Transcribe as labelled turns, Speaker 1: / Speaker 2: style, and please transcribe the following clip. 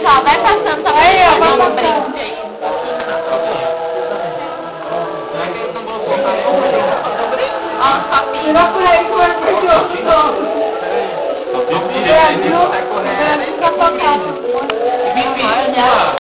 Speaker 1: pessoal, vai passando também. Aí, ó, vai passando. Ó, um copinho. Vai por aí com esse pessoal. Brasil, fica focado.